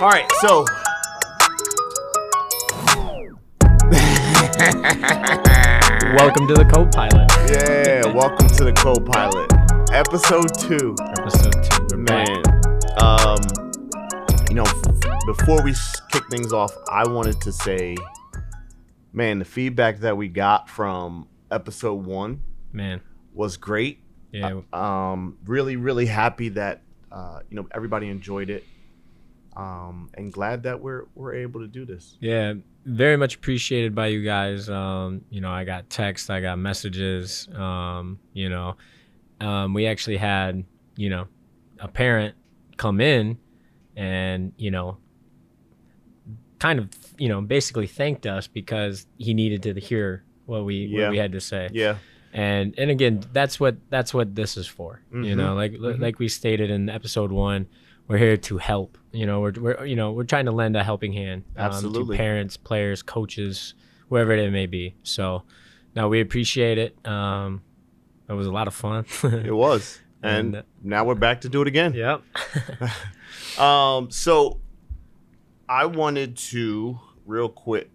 All right, so Welcome to the co-pilot. yeah, welcome to the co-pilot, episode 2. We're Man, before we kick things off, I wanted to say, man, the feedback that we got from episode 1, man, was great. yeah, Really, really happy that everybody enjoyed it. And glad that we're able to do this. yeah, very much appreciated by you guys. I got texts, I got messages. We actually had a parent come in and kind of basically thanked us because he needed to hear what we had to say. Yeah. And again, that's what this is for. Mm-hmm. Like we stated in episode 1, we're here to help. We're trying to lend a helping hand to Absolutely. parents, players, coaches, whoever it may be. So, no, we appreciate it. It was a lot of fun. It was, and now we're back to do it again. Yep. So I wanted to real quick.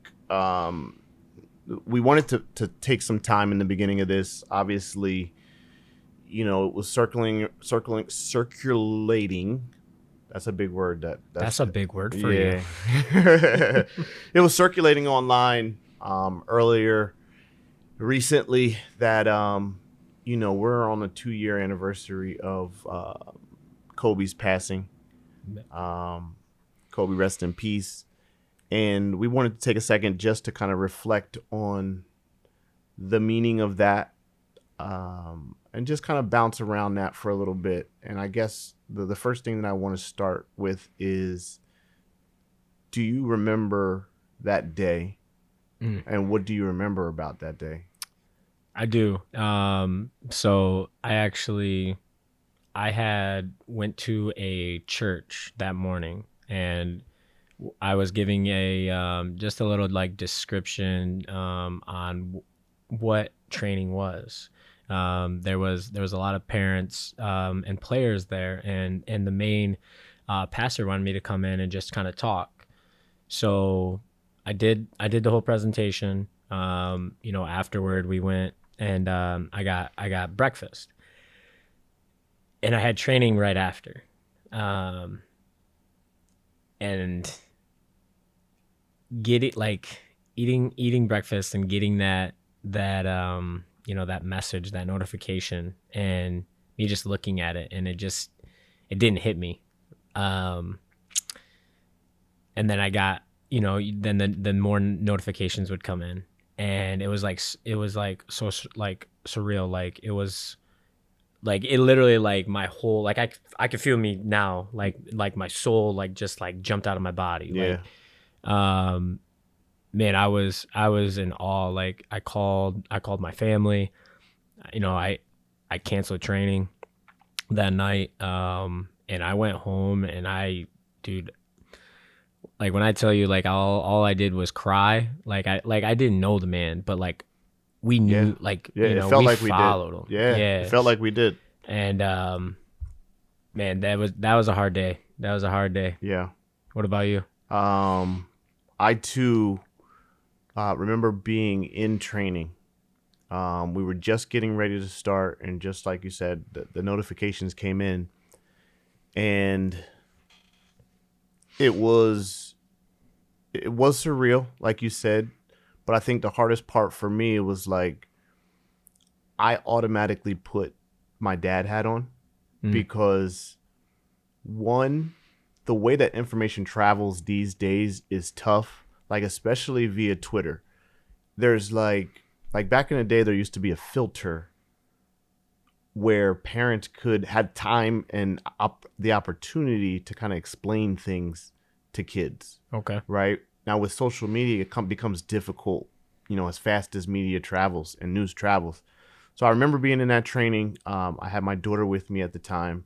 We wanted to take some time in the beginning of this. Obviously, it was circulating. That's a big word. That's a big word for you. It was circulating online earlier recently that we're on the 2-year anniversary of Kobe's passing. Kobe, rest in peace. And we wanted to take a second just to kind of reflect on the meaning of that, and just kind of bounce around that for a little bit. And I guess the first thing that I want to start with is, do you remember that day? And what do you remember about that day? I do. So I had went to a church that morning, and I was giving a just a little description on what training was. There was a lot of parents and players there, and the main pastor wanted me to come in and just kind of talk. So I did the whole presentation. Afterward we went and I got breakfast, and I had training right after. And eating breakfast and getting that message, that notification, and me just looking at it, and it didn't hit me. And then I got, then more notifications would come in, and it was so surreal. It was it literally my whole, I could feel me now, like my soul just jumped out of my body. Yeah. Man, I was in awe. I called my family. I canceled training that night. And I went home, and when I tell you, all I did was cry. I didn't know the man, but we knew, it felt like we followed him. Yeah, it felt like we did. And man, that was a hard day. That was a hard day. Yeah. What about you? I too remember being in training. We were just getting ready to start, and just like you said, the notifications came in, and it was surreal, like you said. But I think the hardest part for me was I automatically put my dad hat on, because one, the way that information travels these days is tough, especially via Twitter. There's back in the day, there used to be a filter where parents could have time and the opportunity to kind of explain things to kids. Okay. Right? Now with social media, it becomes difficult, as fast as media travels and news travels. So I remember being in that training. I had my daughter with me at the time.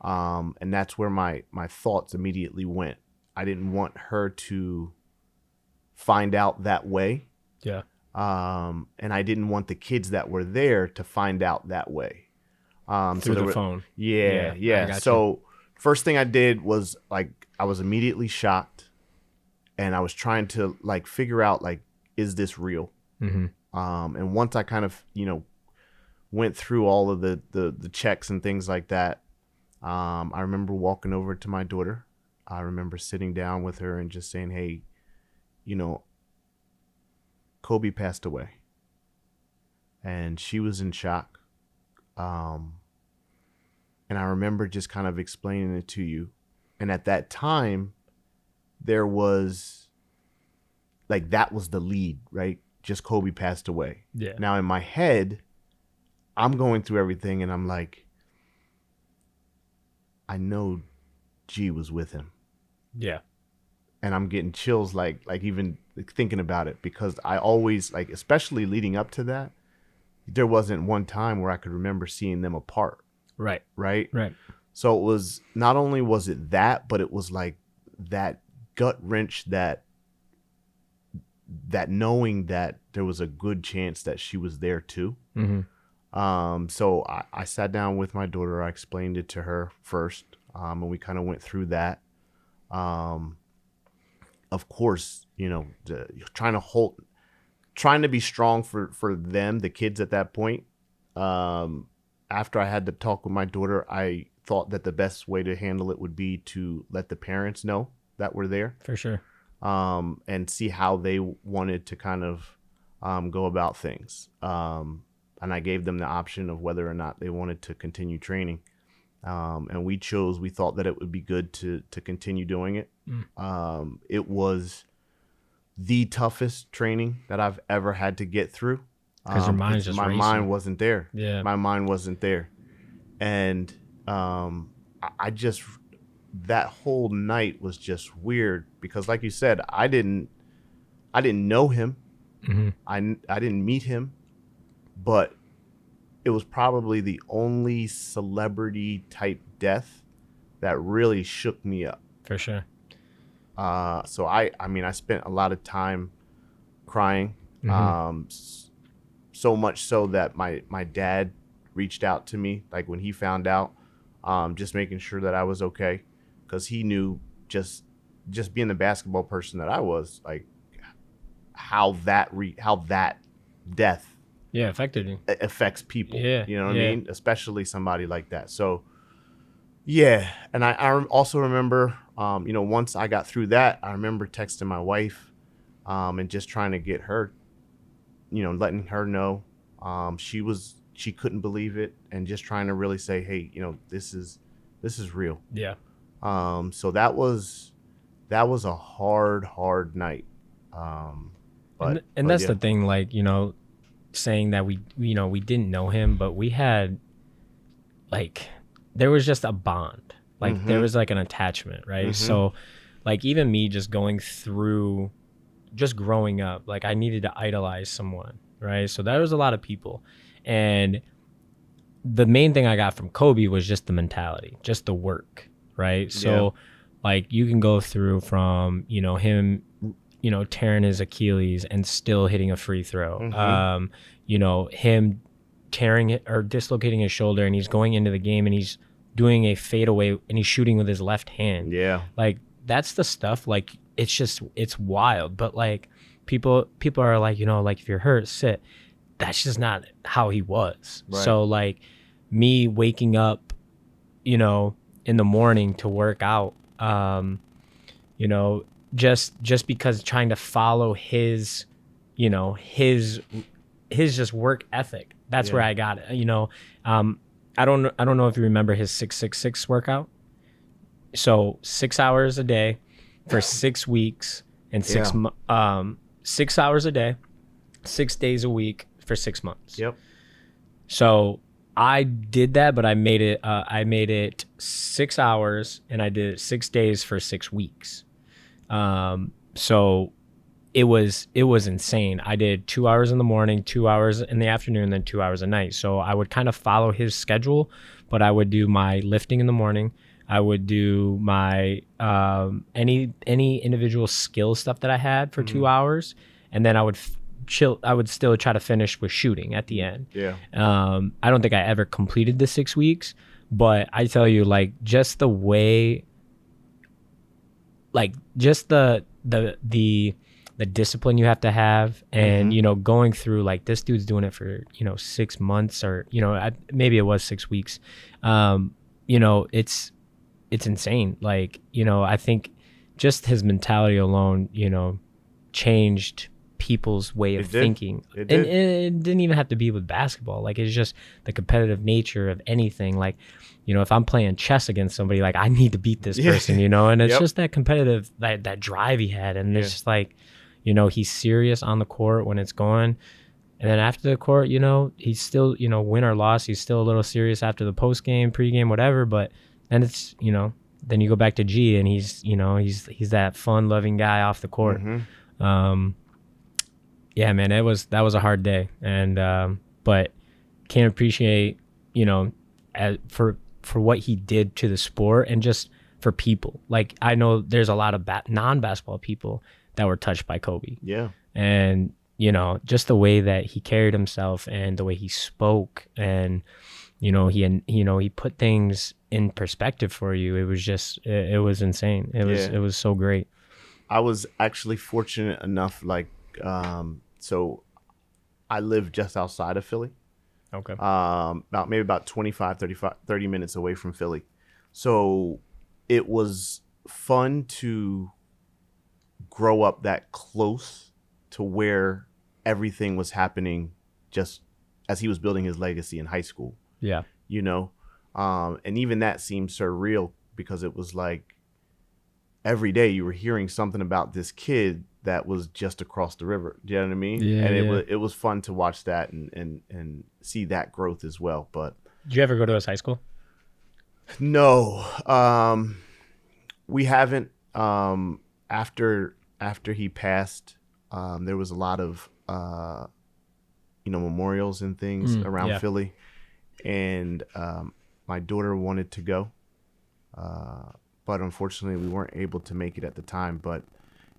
And that's where my thoughts immediately went. I didn't want her to find out that way. Yeah. And I didn't want the kids that were there to find out that way. Through the phone. Yeah. I got So first thing I did was like I was immediately shocked, and I was trying to like figure out like, is this real? Mm-hmm. And once I kind of went through all of the checks and things like that, I remember walking over to my daughter. I remember sitting down with her and just saying, hey, Kobe passed away. And she was in shock. And I remember just kind of explaining it to you. And at that time, there was like, that was the lead, right? Just Kobe passed away. Yeah. Now in my head, I'm going through everything and I'm like, I know G was with him. Yeah. And I'm getting chills like even thinking about it, because I always like, especially leading up to that, there wasn't one time where I could remember seeing them apart. Right. Right. Right. So it was, not only was it that, but it was like that gut wrench, that knowing that there was a good chance that she was there too. Mm-hmm. So I sat down with my daughter. I explained it to her first, and we kind of went through that. Of course, trying to be strong for them, the kids at that point. After I had to talk with my daughter, I thought that the best way to handle it would be to let the parents know that we're there. For sure. And see how they wanted to kind of go about things. And I gave them the option of whether or not they wanted to continue training. And we thought that it would be good to continue doing it. It was the toughest training that I've ever had to get through. Because your mind's just my racing. mind wasn't there. Yeah. My mind wasn't there. And I just, that whole night was just weird, because like you said, I didn't know him. Mm-hmm. I didn't meet him, but it was probably the only celebrity type death that really shook me up. For sure. So I spent a lot of time crying. Mm-hmm. So much so that my dad reached out to me, like when he found out, just making sure that I was okay, because he knew, just being the basketball person that I was, like how that death affected you. affects people. Yeah. You know what I mean? Especially somebody like that. So yeah. And I also remember, once I got through that, I remember texting my wife, and just trying to get her, letting her know, she couldn't believe it, and just trying to really say, hey, this is real. Yeah. So that was a hard night. But that's yeah. the thing, like, saying that we didn't know him, but we had, like, there was just a bond, like, Mm-hmm. there was like an attachment, right? Mm-hmm. So like, even me just going through, just growing up, like, I needed to idolize someone, right? So there was a lot of people, and the main thing I got from Kobe was just the mentality, just the work, right? So like, you can go through from him tearing his Achilles and still hitting a free throw. Mm-hmm. Him tearing it or dislocating his shoulder, and he's going into the game and he's doing a fadeaway and he's shooting with his left hand. Yeah. Like, that's the stuff, like, it's wild. But like, people are like, like, if you're hurt, sit. That's just not how he was. Right. So like, me waking up, in the morning to work out, just because trying to follow his just work ethic. That's where I got it. I don't know if you remember his 666 workout. So 6 hours a day for 6 weeks and 6 hours a day, 6 days a week for 6 months. Yep. So I did that, but I made it 6 hours, and I did it 6 days for 6 weeks. So it was insane. I did 2 hours in the morning, 2 hours in the afternoon, then 2 hours at night. So I would kind of follow his schedule, but I would do my lifting in the morning. I would do my any individual skill stuff that I had for 2 hours, and then I would chill. I would still try to finish with shooting at the end. Yeah. I don't think I ever completed the 6 weeks, But I tell you, like, just the way, like, just the discipline you have to have, and Mm-hmm. going through, like, this dude's doing it for 6 months, or maybe it was 6 weeks. It's insane. Like, I think just his mentality alone, changed people's way of It did. thinking. It And did. it didn't even have to be with basketball. Like, it's just the competitive nature of anything. Like, if I'm playing chess against somebody, like, I need to beat this Yeah. person, and it's Yep. just that competitive, that drive he had. And Yeah. it's just like, he's serious on the court when it's going. And then after the court, he's still, win or loss, he's still a little serious after the post game, pre-game, whatever. But then it's, then you go back to G, and he's that fun loving guy off the court. Mm-hmm. Yeah, man, that was a hard day. And but can't appreciate, for what he did to the sport, and just for people. Like, I know there's a lot of non-basketball people that were touched by Kobe. Yeah. And just the way that he carried himself, and the way he spoke, and he put things in perspective for you. It was just, it was insane. It was so great. I was actually fortunate enough, like, so I live just outside of Philly, Okay. about 30 minutes away from Philly. So it was fun to grow up that close to where everything was happening, just as he was building his legacy in high school, Yeah. and even that seemed surreal, because it was like every day you were hearing something about this kid that was just across the river. Do you know what I mean? Yeah, And yeah. it was fun to watch that and see that growth as well. But Did you ever go to his high school? no, we haven't. After he passed, there was a lot of memorials and things around Yeah. Philly, and my daughter wanted to go, but unfortunately we weren't able to make it at the time. But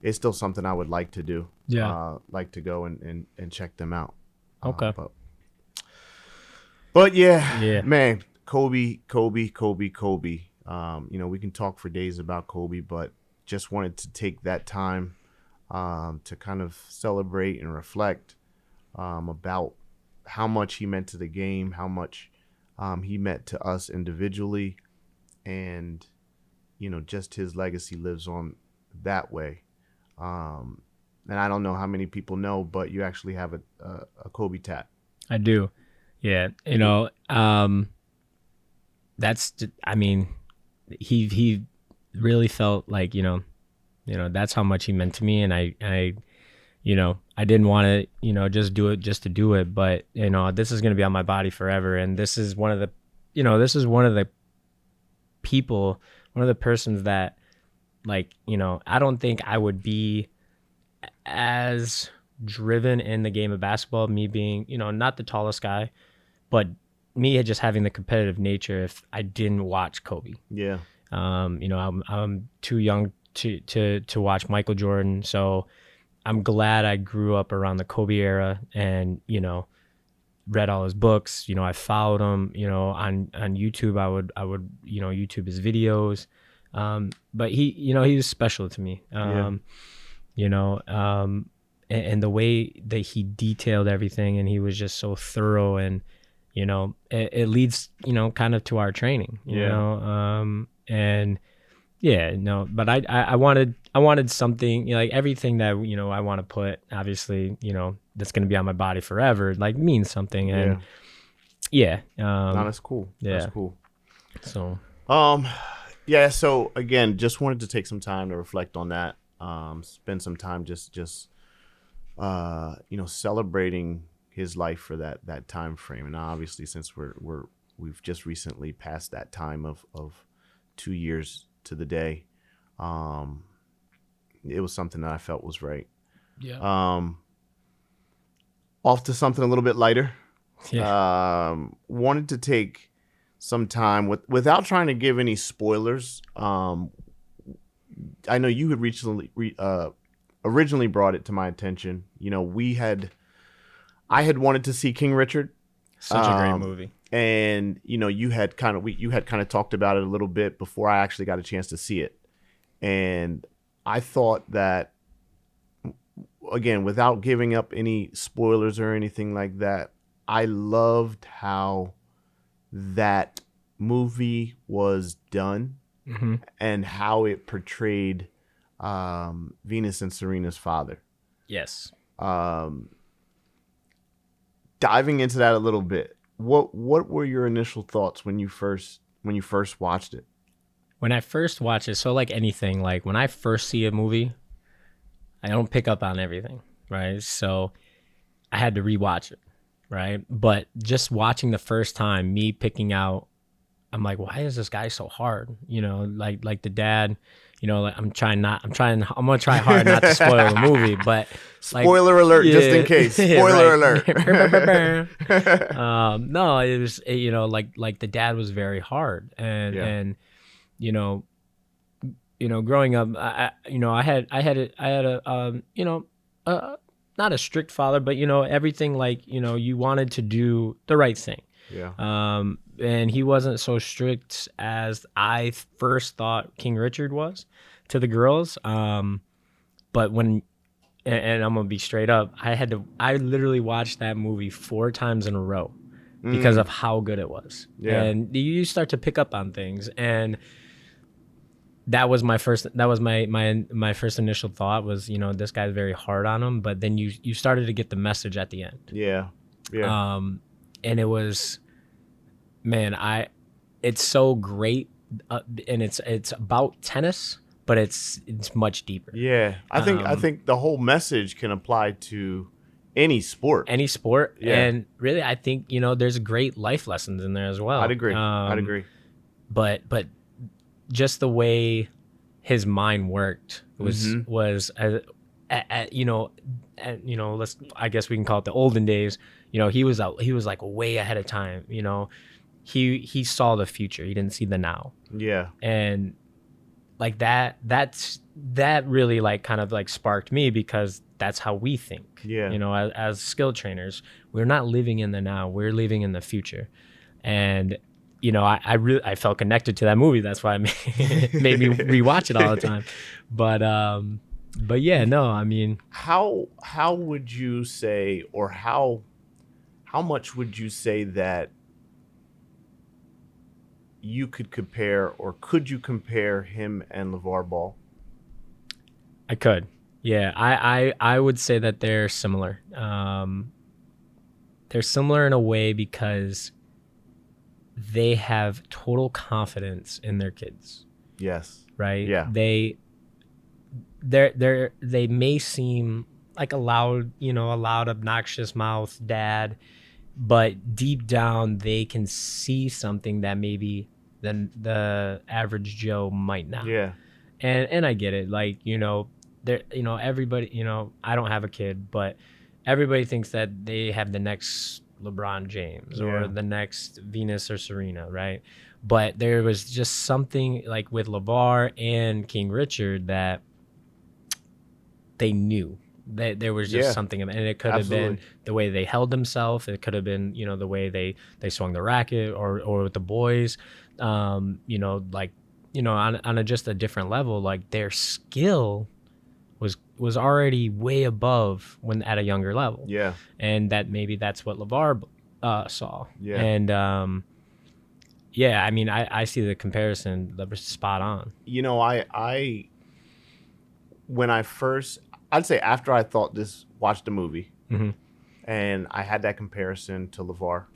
it's still something I would like to do. Yeah. Like to go and check them out. Okay. But yeah, Yeah. man, Kobe. We can talk for days about Kobe, but just wanted to take that time to kind of celebrate and reflect about how much he meant to the game, how much he meant to us individually, and just his legacy lives on that way. And I don't know how many people know, but you actually have a Kobe tat. I do. Yeah. That's, I mean, he really felt like, that's how much he meant to me. And I didn't want to, just do it just to do it, but this is going to be on my body forever. And this is one of the, people, one of the persons that, like, I don't think I would be as driven in the game of basketball, me being, not the tallest guy, but me just having the competitive nature, if I didn't watch Kobe. Yeah. I'm too young to watch Michael Jordan, so I'm glad I grew up around the Kobe era, and read all his books. I followed him. On YouTube, I would YouTube his videos. But he was special to me. And the way that he detailed everything, and he was just so thorough, and it leads kind of to our training. And yeah, no, but I wanted something, like, everything that I want to put, obviously, that's going to be on my body forever, like, means something. And yeah, no, that's cool. Yeah. That's cool. So yeah, so again, just wanted to take some time to reflect on that. Spend some time just celebrating his life for that time frame. And obviously, since we've just recently passed that time of 2 years to the day, it was something that I felt was right. yeah. Off to something a little bit lighter. Yeah. Wanted to take some time without trying to give any spoilers. I know you had originally brought it to my attention. I had wanted to see King Richard. Such a great movie. And you had kind of talked about it a little bit before I actually got a chance to see it. And I thought that, again, without giving up any spoilers or anything like that, I loved how that movie was done and how it portrayed Venus and Serena's father. Yes. Diving into that a little bit, what were your initial thoughts when you first watched it? When I first watched it, so like anything, like when I first see a movie, I don't pick up on everything, right? So I had to rewatch it, right? But just watching the first time, me picking out, I'm like, why is this guy so hard? Like the dad, like I'm gonna try hard not to spoil the movie, but spoiler alert, just in case. Spoiler alert. No, it was, like the dad was very hard, and growing up, I had a not a strict father, but everything, like, you wanted to do the right thing. Yeah. And he wasn't so strict as I first thought King Richard was to the girls. But when, and I'm gonna be straight up, I literally watched that movie 4 times in a row because of how good it was. Yeah. And you start to pick up on things, and that was my first initial thought was, this guy's very hard on him, but then you started to get the message at the end. Yeah. And it was, man, it's so great, and it's about tennis, but it's much deeper. Yeah. I think the whole message can apply to any sport. Yeah. And really, I think, there's great life lessons in there as well. I'd agree. But just the way his mind worked was I guess we can call it the olden days. He was like way ahead of time. He saw the future. He didn't see the now. Yeah. And like that really like kind of like sparked me, because that's how we think. Yeah. As skill trainers, we're not living in the now, we're living in the future. And I felt connected to that movie. That's why it made me rewatch it all the time. But yeah, no, I mean, how would you say, or how much would you say that you could compare, or could you compare him and LeVar Ball? I could. Yeah, I would say that they're similar. They're similar in a way because they have total confidence in their kids. Yes. Right? Yeah. They may seem like a loud, obnoxious mouth dad, but deep down they can see something that maybe the average Joe might not. Yeah. And I get it. Like, there, everybody, I don't have a kid, but everybody thinks that they have the next LeBron James or the next Venus or Serena, right? But there was just something like with LeVar and King Richard that they knew that there was just something, and it could have been the way they held themselves. It could have been, the way they swung the racket, or with the boys, on just a different level. Like their skill was already way above when at a younger level. Yeah. And that's what LeVar saw. Yeah. And I mean, I see the comparison that was spot on. I'd say after I watched the movie, and I had that comparison to LeVar,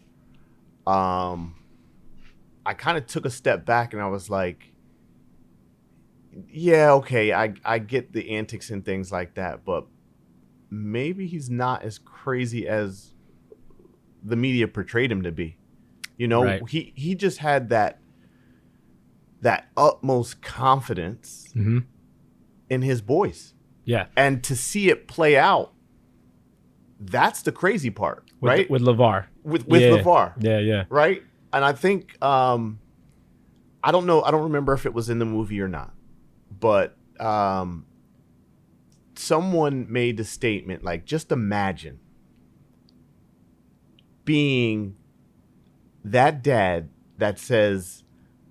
I kind of took a step back and I was like, yeah, okay, I get the antics and things like that, but maybe he's not as crazy as the media portrayed him to be. Right. He just had that utmost confidence in his voice. Yeah. And to see it play out, that's the crazy part, right? With LeVar. With LeVar. Yeah. Right? And I think I don't know, I don't remember if it was in the movie or not, but someone made the statement, like, just imagine being that dad that says,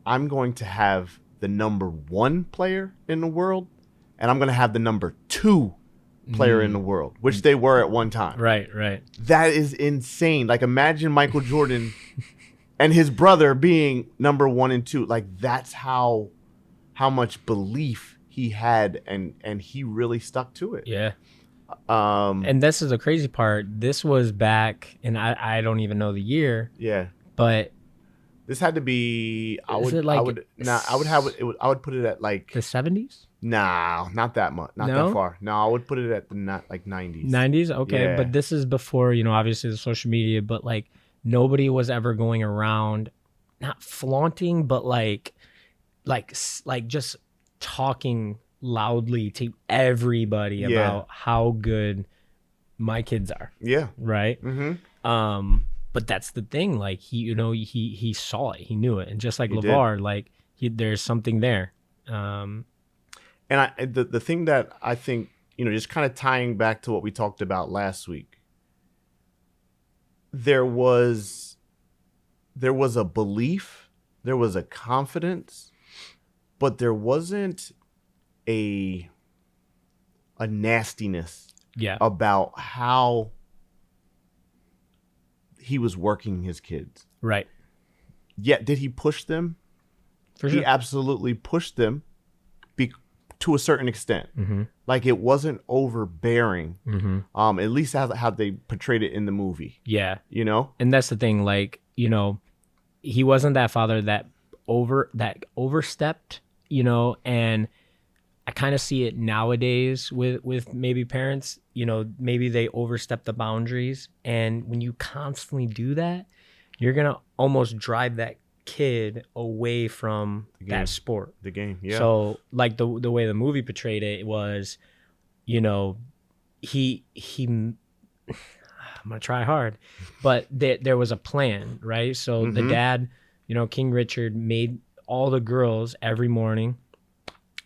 I'm going to have the number 1 player in the world, and I'm going to have the number 2 player in the world, which they were at one time. Right. That is insane. Like, imagine Michael Jordan and his brother being number 1 and 2. Like, that's how much belief he had, and he really stuck to it. Yeah. And this is the crazy part. This was back, and I don't even know the year. Yeah. But this had to be. I would put it at like the 70s. Nah, not that much. Not that far. No, I would put it at the 90s. 90s, okay. Yeah. But this is before, obviously the social media. But like nobody was ever going around, not flaunting, but like just talking loudly to everybody about how good my kids are. Yeah. Right. Mm-hmm. But that's the thing. Like he saw it, he knew it, and just like LeVar, like there's something there. And the thing that I think, just kind of tying back to what we talked about last week, there was a belief, there was a confidence, but there wasn't a nastiness about how he was working his kids. Right. Yet, did he push them? For sure. He absolutely pushed them to a certain extent. Mm-hmm. Like, it wasn't overbearing. Mm-hmm. At least how they portrayed it in the movie. Yeah. And that's the thing. Like, he wasn't that father that overstepped, and I kind of see it nowadays with maybe parents, maybe they overstep the boundaries. And when you constantly do that, you're going to almost drive that kid away from that sport. The game, yeah. So like the way the movie portrayed it was, he I'm going to try hard, but there was a plan, right? So the dad, King Richard made all the girls every morning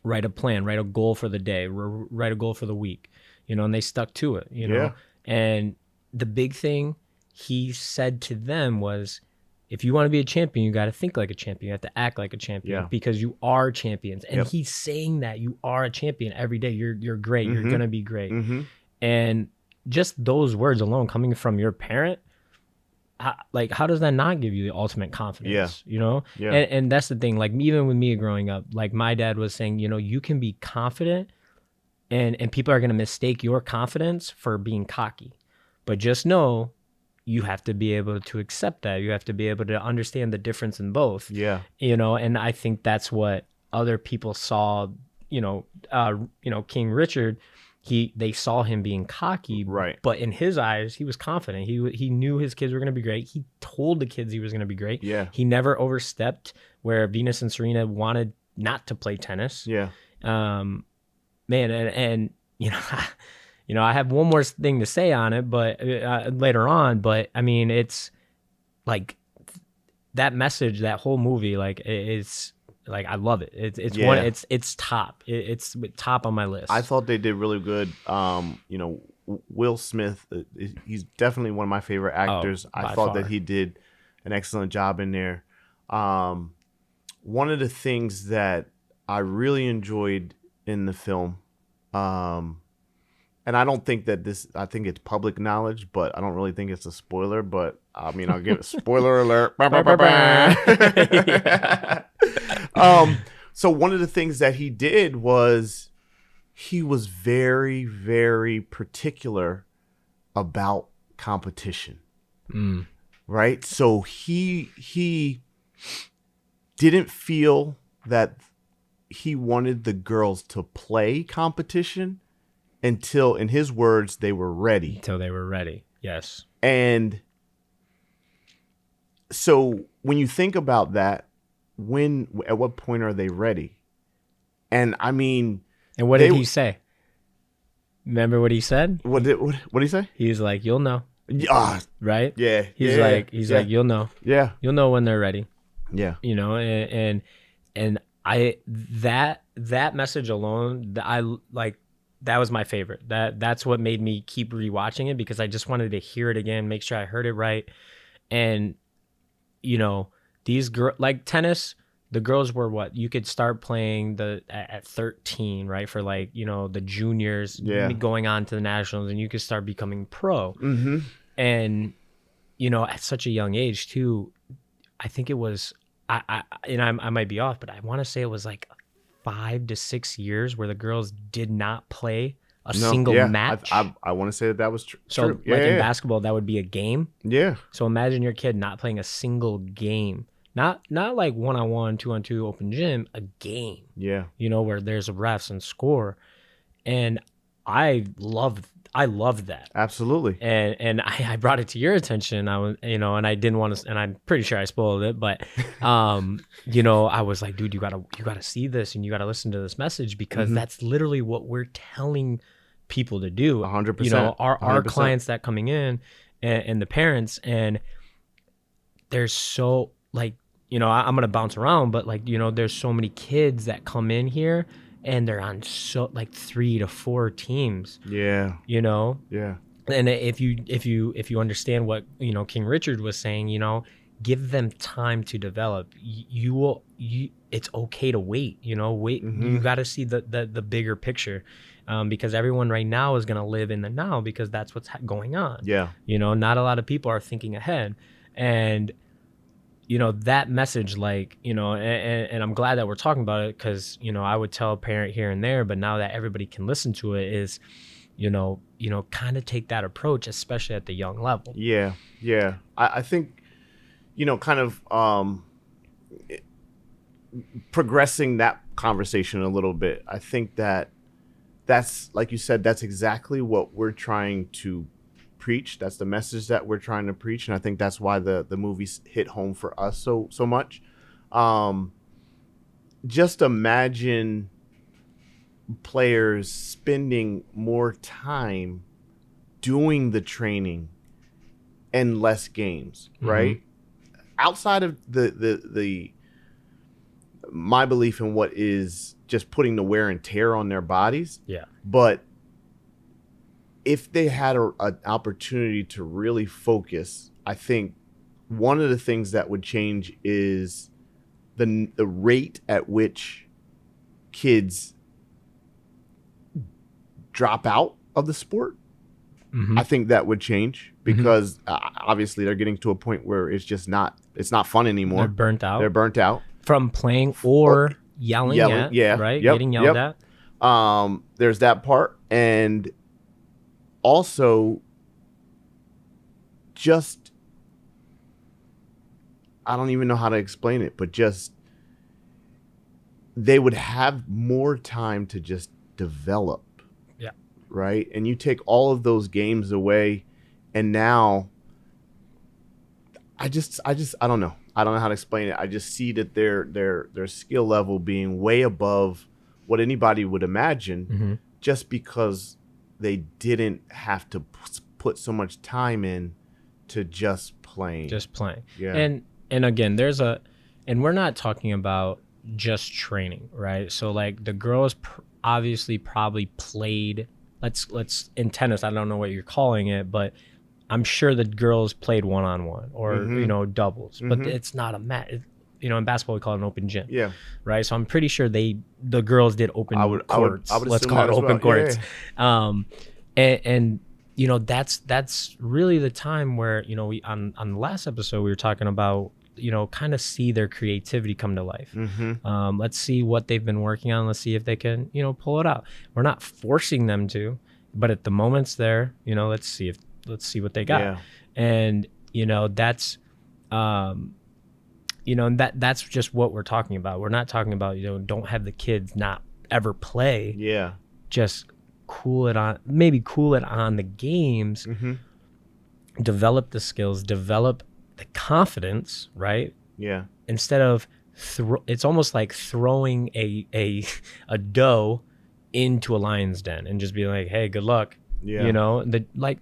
write a plan, write a goal for the day, write a goal for the week, and they stuck to it, know? And the big thing he said to them was, if you want to be a champion, you got to think like a champion. You have to act like a champion because you are champions. And he's saying that you are a champion every day. You're great. Mm-hmm. You're going to be great. Mm-hmm. And just those words alone coming from your parent, how does that not give you the ultimate confidence? Yeah. Yeah. And that's the thing. Like, even with me growing up, like my dad was saying, you can be confident and people are going to mistake your confidence for being cocky. But just know you have to be able to accept that. You have to be able to understand the difference in both. Yeah. And I think that's what other people saw, King Richard, they saw him being cocky, right? But in his eyes, he was confident. He knew his kids were going to be great. He told the kids he was going to be great. Yeah. He never overstepped where Venus and Serena wanted not to play tennis. Yeah. Man, and I have one more thing to say on it, but later on. But I mean, it's like that message, that whole movie. Like, it's like, I love it. It's top. It's top on my list. I thought they did really good. Will Smith, he's definitely one of my favorite actors. I thought that he did an excellent job in there. One of the things that I really enjoyed in the film, and I don't think that I think it's public knowledge, but I don't really think it's a spoiler, but I mean, I'll give it spoiler alert. So one of the things that he did was he was very, very particular about competition. Right? So he didn't feel that he wanted the girls to play competition until, in his words, they were ready. Until they were ready, yes. And so when you think about that, at what point are they ready? And I mean... And what did he say? Remember what he said? What did he say? He was like, you'll know. Right? Yeah. He's like, you'll know. Yeah. You'll know when they're ready. Yeah. And I that message alone, that was my favorite. That's what made me keep rewatching it, because I just wanted to hear it again, make sure I heard it right. And you know, these like tennis, the girls were what you could start playing at 13, right? For like, you know, the juniors going on to the nationals, and you could start becoming pro. Mm-hmm. And, you know, at such a young age too, I think it was, I might be off, but I want to say it was like 5 to 6 years where the girls did not play a single match. I want to say that was true. So like in basketball, that would be a game. Yeah. So imagine your kid not playing a single game. Not like 1-on-1, 2-on-2 open gym, a game. Yeah. You know, where there's refs and score. And I loved that. Absolutely. And I brought it to your attention. I was, you know, and I didn't want to, and I'm pretty sure I spoiled it, but you know, I was like, dude, you gotta see this, and you gotta listen to this message, because that's literally what we're telling people to do. 100%. You know, our 100%. clients that coming in, and the parents, and there's so, like, you know, I'm gonna bounce around, but like, you know, there's so many kids that come in here and they're on so like 3 to 4 teams. Yeah. You know? Yeah. And if you understand what, you know, King Richard was saying, you know, give them time to develop. It's okay to wait, you know, wait. You got to see the bigger picture, because everyone right now is going to live in the now, because that's what's going on. Yeah. You know, not a lot of people are thinking ahead. And, you know, that message, like, you know, and I'm glad that we're talking about it, because, you know, I would tell a parent here and there, but now that everybody can listen to it, is, you know, kind of take that approach, especially at the young level. Yeah. Yeah. I think, you know, kind of progressing that conversation a little bit. I think that's, like you said, that's exactly what we're trying to preach. That's the message that we're trying to preach, and I think that's why the movies hit home for us so much. Just imagine players spending more time doing the training and less games, right? Outside of the my belief in what is just putting the wear and tear on their bodies. Yeah. But if they had an opportunity to really focus, I think one of the things that would change is the rate at which kids drop out of the sport. I think that would change, because obviously they're getting to a point where it's not fun anymore. They're burnt out from playing or yelling at, right? Getting yelled at. There's that part. And also, just, I don't even know how to explain it, but just, they would have more time to just develop. Yeah. Right? And you take all of those games away, and now I don't know. I don't know how to explain it. I just see that their skill level being way above what anybody would imagine, just because they didn't have to put so much time in to just playing. Yeah. And again, and we're not talking about just training, right? So like the girls obviously probably played, let's in tennis, I don't know what you're calling it, but I'm sure the girls played 1-on-1 or, you know, doubles, but it's not a match. You know, in basketball, we call it an open gym. Yeah. Right. So I'm pretty sure the girls did open courts. I would let's call it open courts. Yeah. And you know, that's really the time where, you know, we on the last episode we were talking about, you know, kind of see their creativity come to life. Let's see what they've been working on. Let's see if they can, you know, pull it out. We're not forcing them to, but at the moment's there, you know, let's see what they got. Yeah. And, you know, that's, you know, that's just what we're talking about. We're not talking about, you know, don't have the kids not ever play. Yeah. Just cool it on the games, develop the skills, develop the confidence, right? Yeah. Instead of it's almost like throwing a doe into a lion's den and just being like, hey, good luck. Yeah. You know,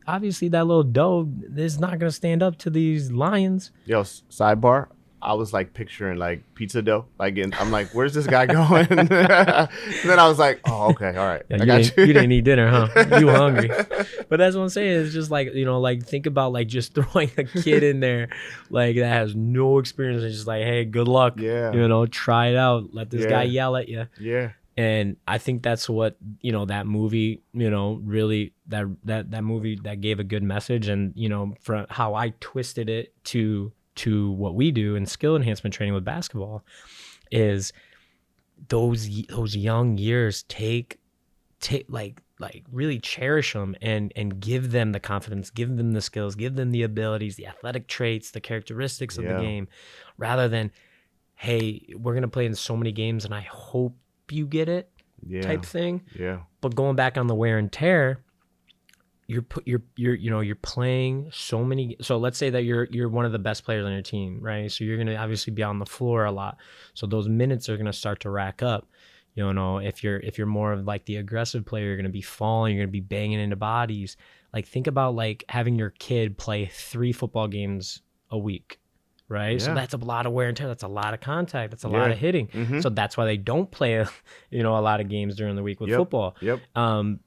obviously that little doe is not going to stand up to these lions. Yo, sidebar. I was like picturing like pizza dough. Like, I'm like, where's this guy going? And then I was like, oh, okay, all right, Yeah, I got you. You didn't eat dinner, huh? You hungry? But that's what I'm saying. It's just like, like think about like just throwing a kid in there, like that has no experience, and just like, hey, good luck. Yeah. Try it out. Let this guy yell at you. Yeah. And I think that's what that movie, really that movie that gave a good message, and from how I twisted it to what we do in skill enhancement training with basketball is those young years take like really cherish them and give them the confidence, give them the skills, give them the abilities, the athletic traits, the characteristics of the game, rather than, hey, we're gonna play in so many games and I hope you get it type thing. Yeah. But going back on the wear and tear, you're playing so many. So let's say that you're one of the best players on your team, right? So you're gonna obviously be on the floor a lot. So those minutes are gonna start to rack up. If you're more of like the aggressive player, you're gonna be falling, you're gonna be banging into bodies. Like think about like having your kid play 3 football games a week. Right. So that's a lot of wear and tear. That's a lot of contact. That's a lot of hitting. Mm-hmm. So that's why they don't play, a lot of games during the week with football. Yep. And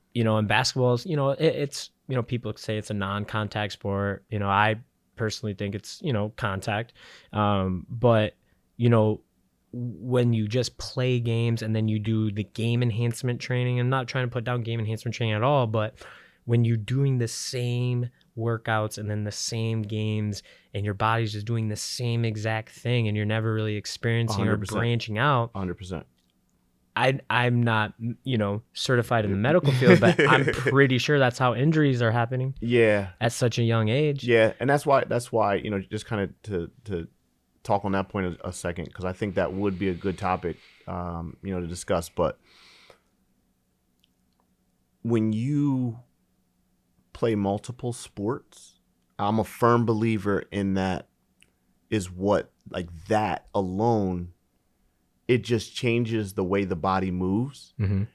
basketball is, it's, people say it's a non-contact sport. I personally think it's, contact. But, when you just play games and then you do the game enhancement training, I'm not trying to put down game enhancement training at all, but when you're doing the same workouts and then the same games and your body's just doing the same exact thing and you're never really experiencing 100%. Or branching out 100%. I'm not certified in the medical field, but I'm pretty sure that's how injuries are happening at such a young age. And that's why just kind of to talk on that point a second, because I think that would be a good topic to discuss. But when you play multiple sports, I'm a firm believer in that is what, like, that alone, it just changes the way the body moves, and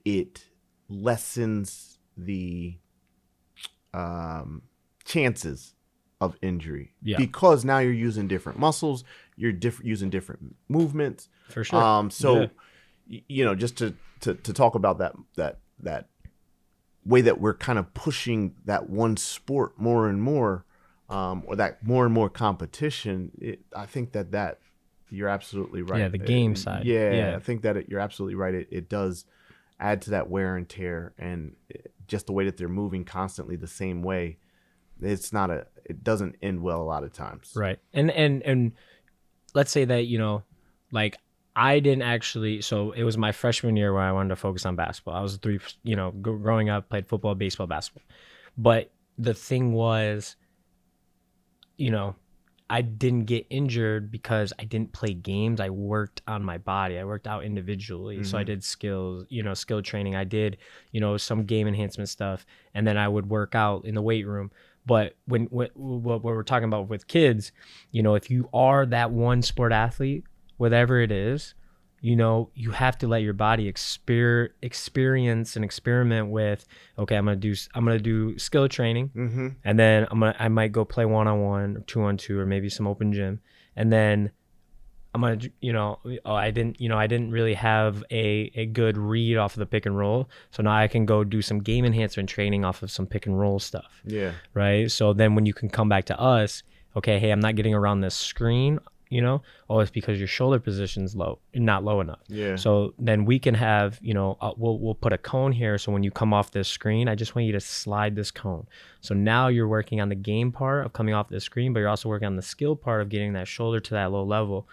it lessens the chances of injury, because now you're using different muscles, you're using different movements. For sure. Just to talk about that way that we're kind of pushing that one sport more and more, or that more and more competition, I think that you're absolutely right. Yeah, the game side. I think that you're absolutely right. It does add to that wear and tear, and just the way that they're moving constantly the same way. It doesn't end well a lot of times. Right. And let's say that, like, I didn't actually, so it was my freshman year where I wanted to focus on basketball. I was growing up, played football, baseball, basketball. But the thing was, I didn't get injured because I didn't play games. I worked on my body. I worked out individually. Mm-hmm. So I did skill training. I did, some game enhancement stuff. And then I would work out in the weight room. But when what we're talking about with kids, if you are that one sport athlete, whatever it is, you have to let your body experience and experiment with, okay, I'm gonna do skill training, and then I might go play 1-on-1 or 2-on-2 or maybe some open gym, and then I'm gonna I didn't really have a good read off of the pick and roll, so now I can go do some game enhancement training off of some pick and roll stuff. Yeah. Right. So then when you can come back to us, okay, hey, I'm not getting around this screen. It's because your shoulder position's not low enough. Yeah. So then we can have, we'll put a cone here. So when you come off this screen, I just want you to slide this cone. So now you're working on the game part of coming off this screen, but you're also working on the skill part of getting that shoulder to that low level.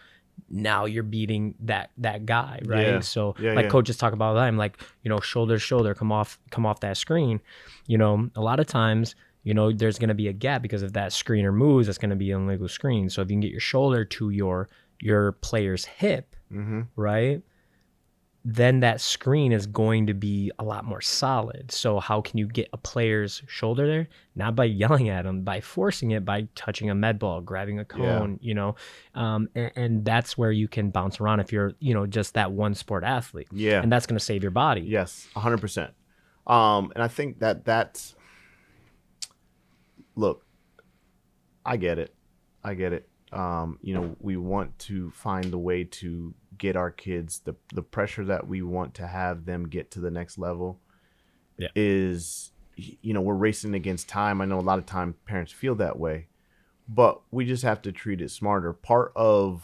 Now you're beating that guy, right? Yeah. So coaches talk about that. I'm like, shoulder, come off that screen. A lot of times, there's going to be a gap because if that screener moves, that's going to be an illegal screen. So if you can get your shoulder to your player's hip, right, then that screen is going to be a lot more solid. So how can you get a player's shoulder there? Not by yelling at them, by forcing it, by touching a med ball, grabbing a cone, and that's where you can bounce around if you're, just that one sport athlete. Yeah. And that's going to save your body. Yes, 100%. And I think that's... Look, I get it. We want to find the way to get our kids the pressure that we want to have them get to the next level. Yeah. Is, we're racing against time. I know a lot of time parents feel that way, but we just have to treat it smarter. Part of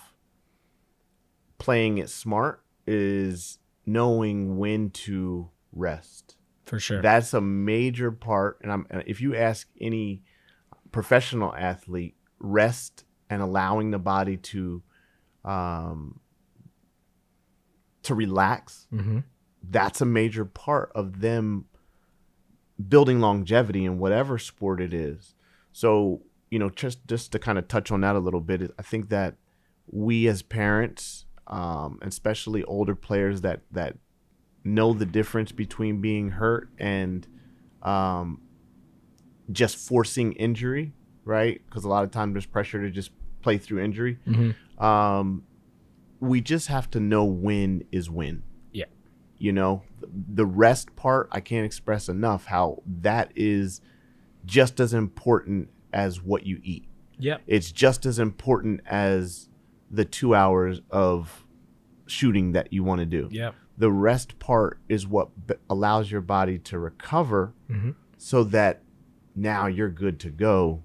playing it smart is knowing when to rest. For sure. That's a major part. And if you ask any professional athlete, rest and allowing the body to relax, that's a major part of them building longevity in whatever sport it is. So, just to kind of touch on that a little bit, I think that we as parents, especially older players that know the difference between being hurt and just forcing injury, right? Because a lot of times there's pressure to just play through injury. We just have to know when is when. Yeah. The rest part, I can't express enough how that is just as important as what you eat. Yeah. It's just as important as the 2 hours of shooting that you want to do. Yeah. The rest part is what allows your body to recover so that now you're good to go.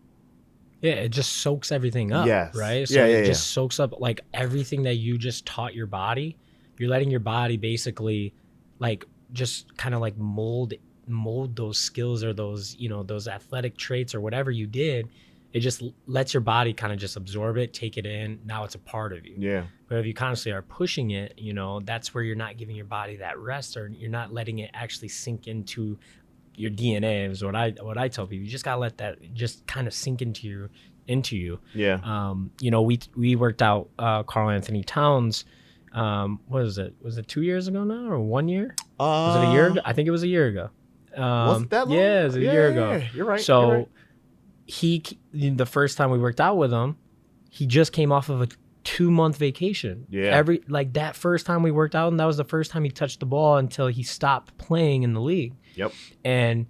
Yeah, it just soaks everything up, Yes. right? So Yeah, it just soaks up like everything that you just taught your body. You're letting your body basically like just kind of like mold those skills or those, those athletic traits or whatever you did. It just lets your body kind of just absorb it, take it in. Now it's a part of you. Yeah. But if you constantly are pushing it, that's where you're not giving your body that rest, or you're not letting it actually sink into your DNA. Is what I tell people. You just gotta let that just kind of sink into you. Yeah. We worked out Karl Anthony Towns. What was it? Was it 2 years ago now, or 1 year? Was it a year ago? I think it was a year ago. Was it that long? Yeah, it was a year ago. Yeah, you're right. So you're right. the first time we worked out with him, he just came off of a 2-month vacation. Yeah. That first time we worked out, and that was the first time he touched the ball until he stopped playing in the league. Yep. And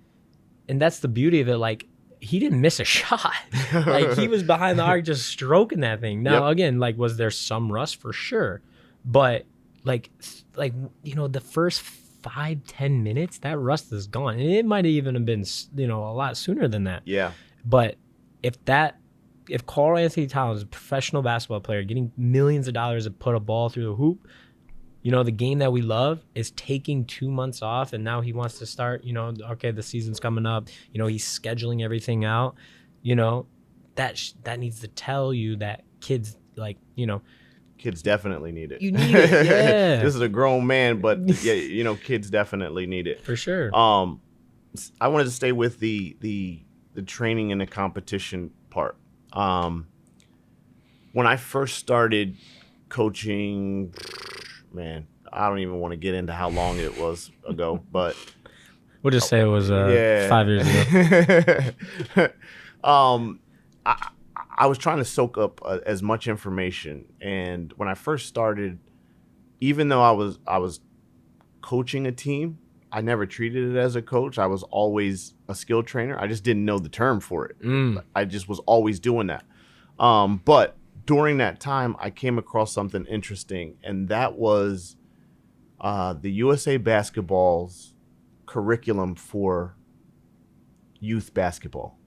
that's the beauty of it. Like, he didn't miss a shot. Like, he was behind the arc just stroking that thing. Now, again, like, was there some rust? For sure. But like the first 5-10 minutes, that rust is gone. And it might even have been, a lot sooner than that. Yeah. But if Karl Anthony Towns, a professional basketball player, getting millions of dollars to put a ball through the hoop, the game that we love, is taking 2 months off, and now he wants to start, okay, the season's coming up, he's scheduling everything out, that needs to tell you that kids, kids definitely need it. You need it, yeah. This is a grown man, but yeah, kids definitely need it. For sure. I wanted to stay with the training and the competition part. When I first started coaching, man, I don't even want to get into how long it was ago, but we'll just say it was 5 years ago. I was trying to soak up as much information, and when I first started, even though I was coaching a team, I never treated it as a coach. I was always a skill trainer. I just didn't know the term for it. I just was always doing that. But during that time, I came across something interesting, and that was the USA Basketball's curriculum for youth basketball.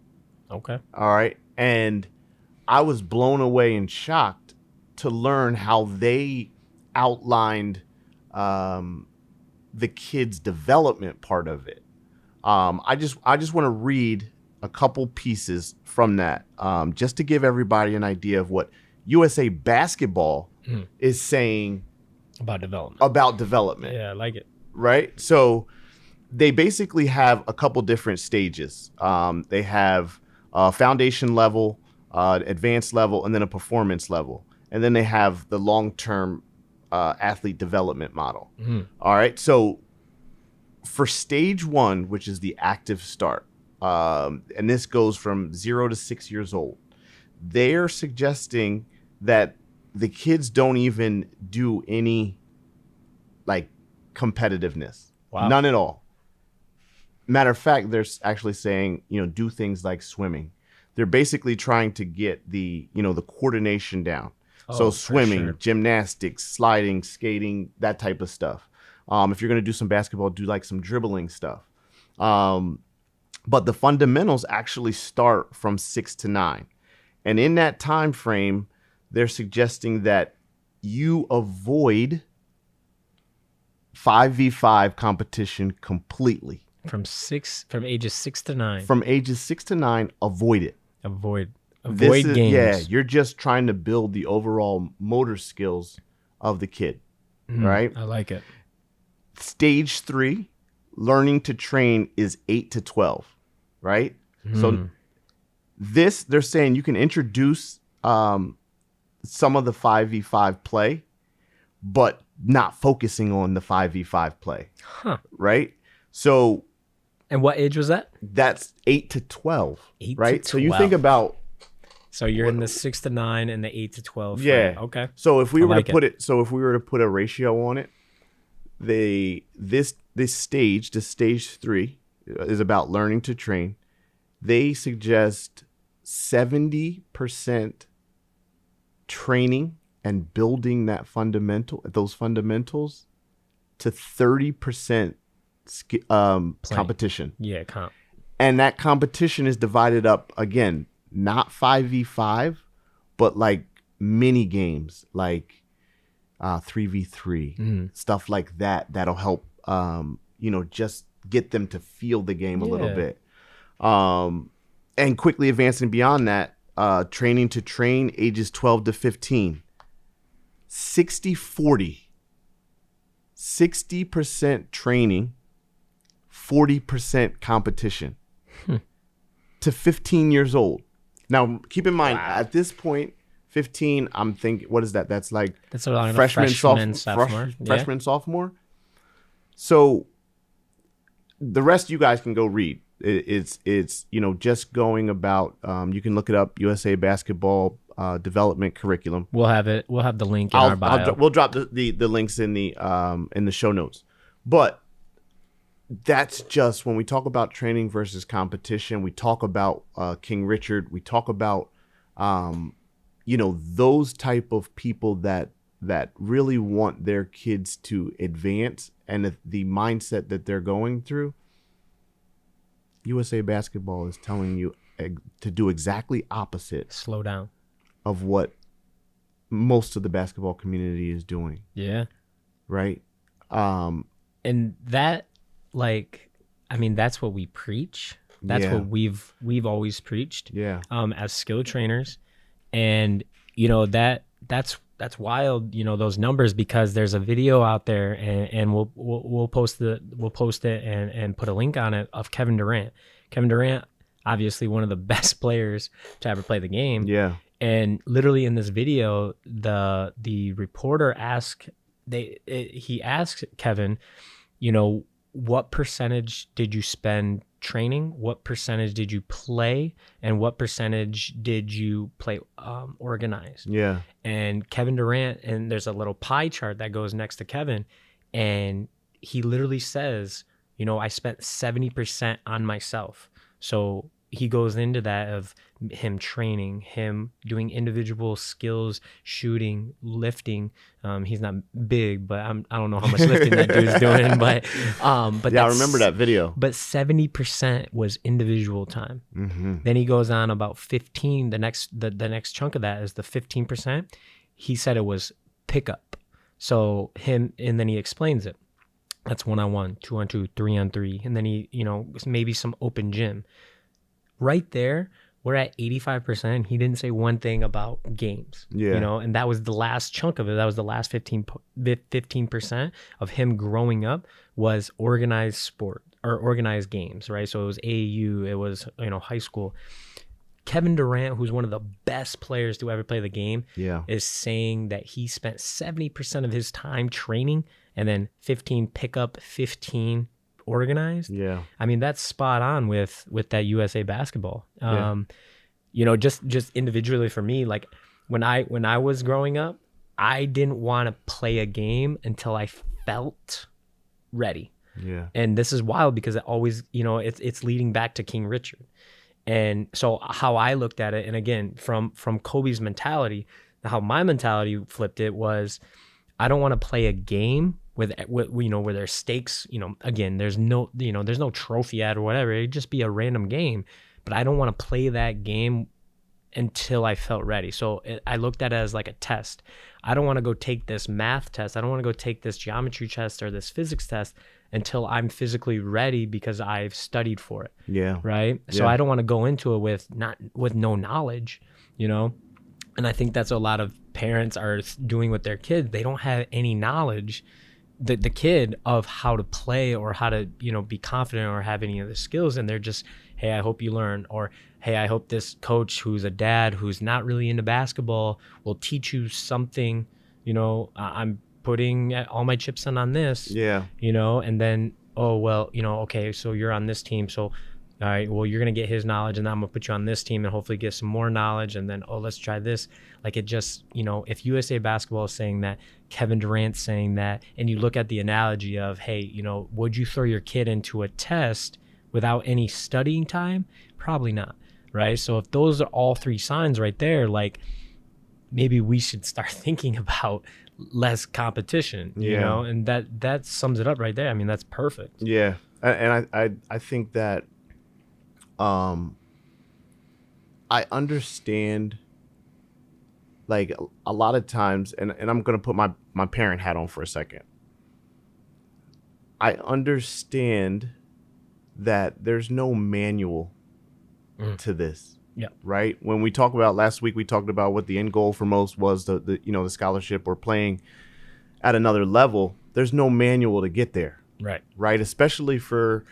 Okay. All right. And I was blown away and shocked to learn how they outlined the kids' development part of it. I just want to read a couple pieces from that, just to give everybody an idea of what USA Basketball is saying about development. Yeah, I like it. Right? So they basically have a couple different stages. They have foundation level, advanced level, and then a performance level. And then they have the long-term athlete development model. All right. So for stage 1, which is the active start, and this goes from 0 to 6 years old, they're suggesting that the kids don't even do any competitiveness. Wow. None at all. Matter of fact, they're actually saying, do things like swimming. they're basically trying to get the coordination down. So Oh, for swimming, sure. gymnastics, sliding, skating, that type of stuff. If you're going to do some basketball, do like some dribbling stuff. But the fundamentals actually start from 6 to 9. And in that time frame, they're suggesting that you avoid 5v5 competition completely. From ages 6 to 9. From ages 6 to 9, avoid it. Avoid Games. Yeah, games. you're just trying to build the overall motor skills of the kid, right? I like it. Stage 3, learning to train, is 8 to 12, right? So they're saying you can introduce some of the 5v5 play, but not focusing on the 5v5 play, right? So, and what age was that? That's 8 to 12, 8 right? to So you think 12. about, So you're in the 6 to 9 and the 8 to 12. yeah. Frame. Okay. So if we I were like to put it, so if we were to put a ratio on it, this stage, the stage 3, is about learning to train. They suggest 70% training and building those fundamentals, to 30% competition. Yeah, comp. And that competition is divided up, again, not 5v5, but like mini games, like 3v3, stuff like that. That'll help, just get them to feel the game a little bit. And quickly advancing beyond that, training to train, ages 12 to 15. 60-40. 60% training, 40% competition to 15 years old. Now, keep in mind, at this point, 15, I'm thinking, what is that? That's like around freshman, sophomore. Freshman, sophomore. So the rest you guys can go read. It's just going about, you can look it up, USA Basketball Development Curriculum. We'll have it. We'll have the link in our bio. We'll drop the links in the show notes. But that's just when we talk about training versus competition. We talk about King Richard. We talk about those type of people that really want their kids to advance, and the mindset that they're going through. USA Basketball is telling you to do exactly opposite. Slow down. Of what most of the basketball community is doing. Yeah. Right. And that, that's what we preach. That's what we've always preached. Yeah. As skill trainers, and that's wild. Those numbers, because there's a video out there, and we'll post it and put a link on it, of Kevin Durant. Kevin Durant, obviously one of the best players to ever play the game. Yeah. And literally in this video, the reporter asked Kevin, what percentage did you spend training? What percentage did you play? And what percentage did you play organized? Yeah. And Kevin Durant, and there's a little pie chart that goes next to Kevin, and he literally says, I spent 70% on myself. So he goes into that of him training, him doing individual skills, shooting, lifting. He's not big, but I don't know how much lifting that dude's doing. But yeah, I remember that video. But 70% was individual time. Mm-hmm. Then he goes on about 15. The next chunk of that is the 15%. He said it was pickup. So and then he explains it. That's 1-on-1, 2-on-2, 3-on-3, and then he, maybe some open gym. Right there, we're at 85%. He didn't say one thing about games, and that was the last chunk of it. That was the last 15% of him growing up, was organized sport or organized games, right? So it was AAU, it was, high school. Kevin Durant, who's one of the best players to ever play the game, is saying that he spent 70% of his time training, and then 15 pickup, 15 organized. Yeah. I mean, that's spot on with that USA Basketball. Just individually for me, like when I was growing up, I didn't want to play a game until I felt ready. Yeah. And this is wild because it always, it's leading back to King Richard. And so how I looked at it, and again, from Kobe's mentality, how my mentality flipped it was, I don't want to play a game with where there's stakes. Again, there's no trophy at or whatever. It'd just be a random game, but I don't want to play that game until I felt ready. So I looked at it as like a test. I don't want to go take this math test. I don't want to go take this geometry test or this physics test until I'm physically ready because I've studied for it. Yeah. Right. So I don't want to go into it with no knowledge, And I think that's what a lot of parents are doing with their kids. They don't have any knowledge, the kid, of how to play or how to, be confident or have any of the skills. And they're just, hey, I hope you learn. Or, hey, I hope this coach who's a dad who's not really into basketball will teach you something. I'm putting all my chips in on this. Yeah. And then, oh, well, okay, so you're on this team. So, all right, well, you're going to get his knowledge, and then I'm going to put you on this team and hopefully get some more knowledge. And then, oh, let's try this. Like, it just, if USA Basketball is saying that, Kevin Durant's saying that, and you look at the analogy of, hey, would you throw your kid into a test without any studying time? Probably not, right? So if those are all three signs right there, like, maybe we should start thinking about less competition, and that sums it up right there. I mean, that's perfect. Yeah. And I think that I understand, like, a lot of times, and I'm going to put my parent hat on for a second. I understand that there's no manual to this. Yeah. Right. When we talked about last week, we talked about what the end goal for most was the scholarship or playing at another level. There's no manual to get there. Right. Right. Especially for,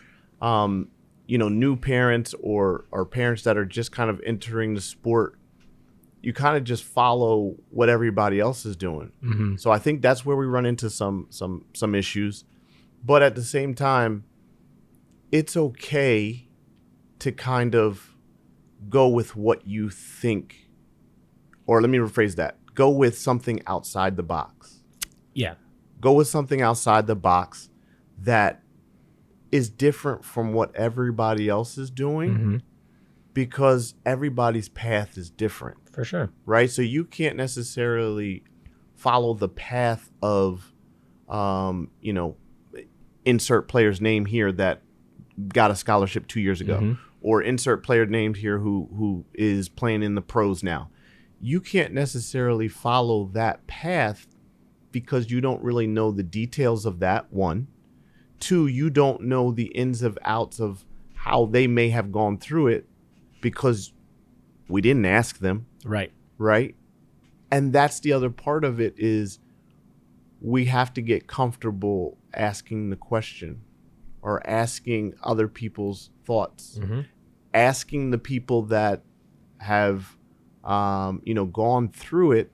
new parents or parents that are just kind of entering the sport. You kind of just follow what everybody else is doing. Mm-hmm. So I think that's where we run into some issues. But at the same time, it's okay to kind of go with what you think, or let me rephrase that. Go with something outside the box. Yeah. Go with something outside the box that is different from what everybody else is doing, because everybody's path is different. For sure. Right? So you can't necessarily follow the path of, insert player's name here that got a scholarship 2 years ago. Or insert player named here who is playing in the pros now. You can't necessarily follow that path because you don't really know the details of that, one. Two, you don't know the ins and outs of how they may have gone through it because we didn't ask them. Right. Right? And that's the other part of it, is we have to get comfortable asking the question, or asking other people's thoughts, asking the people that have, gone through it,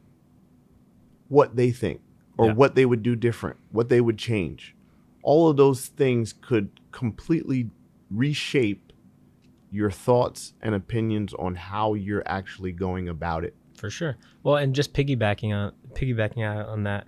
what they think, or what they would do different, what they would change. All of those things could completely reshape your thoughts and opinions on how you're actually going about it. For sure. Well, and just piggybacking on that,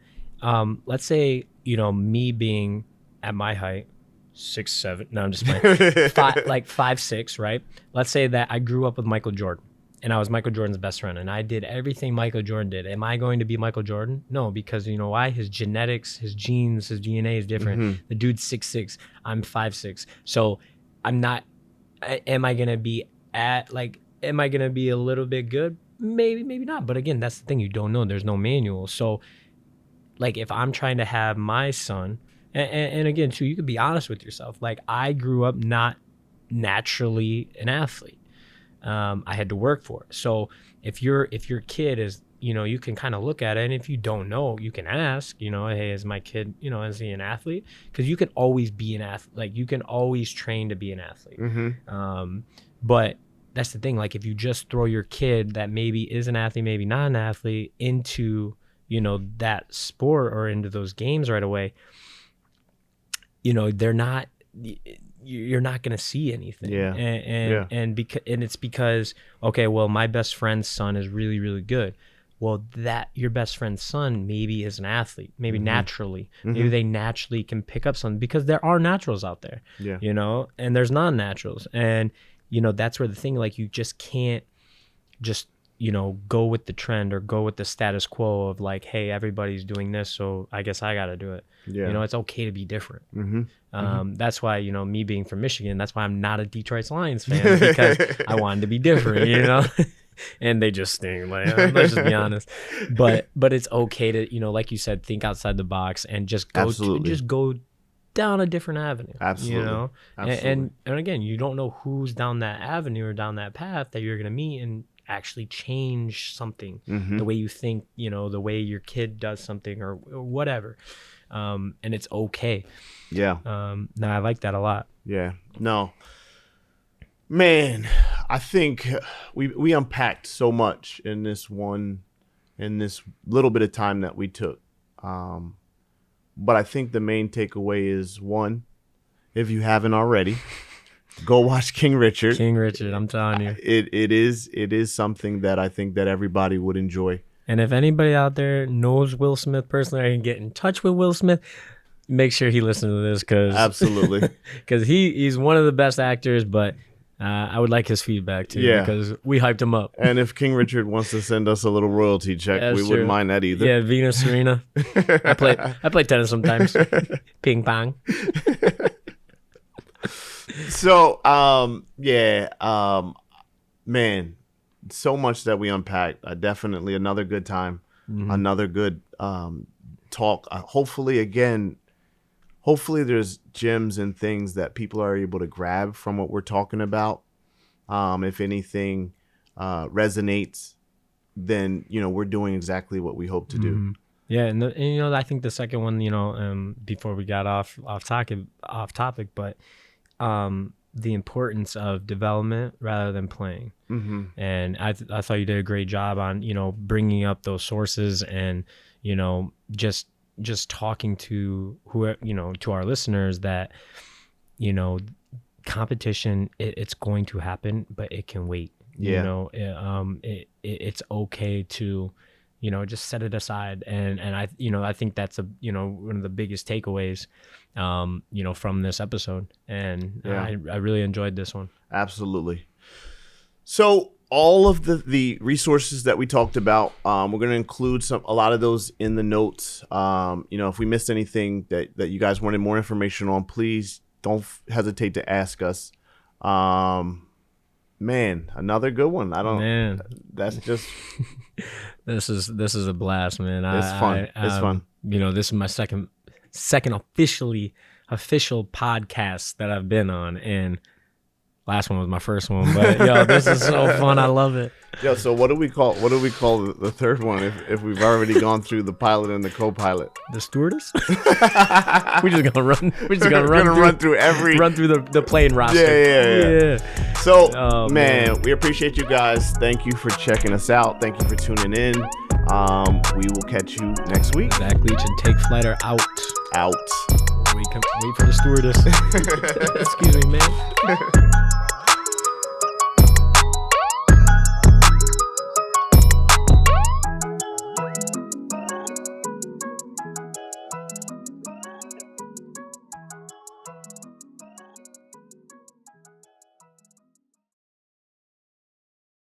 let's say, me being at my height, 6'7". No, I'm just playing. 5'6", right? Let's say that I grew up with Michael Jordan, and I was Michael Jordan's best friend, and I did everything Michael Jordan did. Am I going to be Michael Jordan? No, because you know why? His genetics, his genes, his DNA is different. The dude's 6'6", I'm 5'6". So I'm not. Am I gonna be Am I gonna be a little bit good? Maybe, maybe not. But again, that's the thing. You don't know. There's no manual. So, like, if I'm trying to have my son. And again, too, you could be honest with yourself. Like, I grew up not naturally an athlete. I had to work for it. So if your kid is, you can kind of look at it, and if you don't know, you can ask, hey, is my kid, is he an athlete? Because you can always be an athlete. Like, you can always train to be an athlete. But that's the thing. Like, if you just throw your kid that maybe is an athlete, maybe not an athlete, into, that sport or into those games right away, you're not going to see anything. And it's because, okay, well, my best friend's son is really, really good. Well, that your best friend's son maybe is an athlete, maybe naturally, maybe they naturally can pick up something, because there are naturals out there, and there's non-naturals. And that's where the thing, like, you just can't just, go with the trend or go with the status quo of like, hey, everybody's doing this, so I guess I got to do it. Yeah. It's okay to be different. Mm-hmm. That's why, me being from Michigan, that's why I'm not a Detroit Lions fan, because I wanted to be different, and they just sting. Like, let's just be honest. But it's okay to, like you said, think outside the box and just go go down a different avenue. Absolutely. And again, you don't know who's down that avenue or down that path that you're gonna meet and actually change something, the way you think, the way your kid does something or whatever. And it's okay. Yeah. No, I like that a lot. Yeah. No. Man, I think we unpacked so much in this little bit of time that we took. But I think the main takeaway is, one, if you haven't already, go watch King Richard. King Richard, I'm telling you. It is something that I think that everybody would enjoy. And if anybody out there knows Will Smith personally or can get in touch with Will Smith, make sure he listens to this, because absolutely, because he's one of the best actors. But I would like his feedback too, because we hyped him up. And if King Richard wants to send us a little royalty check, we wouldn't mind that either. Yeah, Venus, Serena. I play tennis sometimes. Ping pong. So, man, so much that we unpacked. Definitely another good time, another good talk. Hopefully there's gems and things that people are able to grab from what we're talking about. If anything resonates, then, we're doing exactly what we hope to do. Yeah, and I think the second one, before we got off topic, but the importance of development rather than playing. And I thought you did a great job on bringing up those sources and just talking to to our listeners that competition, it's going to happen, but it can wait. It's okay to just set it aside, and I think that's one of the biggest takeaways from this episode, and I really enjoyed this one. Absolutely. So all of the resources that we talked about, we're going to include a lot of those in the notes. If we missed anything that you guys wanted more information on, please don't hesitate to ask us. Man, another good one. That's just this is a blast, man. It's fun. It's fun. This is my second official podcast that I've been on, and last one was my first one. But this is so fun. I love it. So what do we call the third one if we've already gone through the pilot and the co-pilot? The stewardess? We're just gonna run through the plane roster. Yeah. So man, we appreciate you guys. Thank you for checking us out. Thank you for tuning in. We will catch you next week. Zach, Leach, and TakeFlight are out. Wait for the stewardess. Excuse me, man.